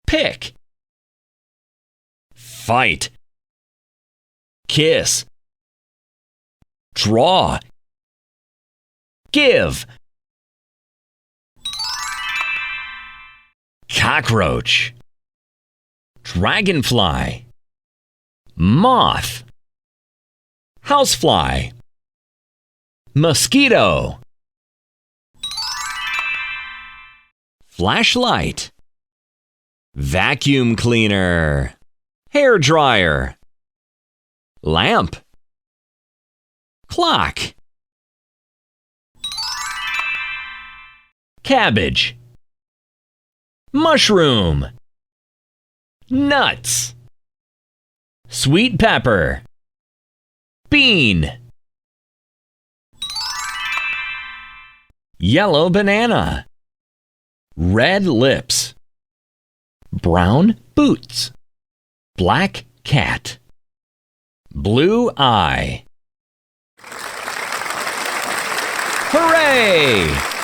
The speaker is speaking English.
pick, fight, kiss, draw, give, cockroach, dragonfly, moth, housefly, mosquito, flashlight, vacuum cleaner, hair dryer, lamp, clock, cabbage, mushroom, nuts, sweet pepper, bean, yellow banana, red lips, brown boots, black cat, blue eye. Hooray!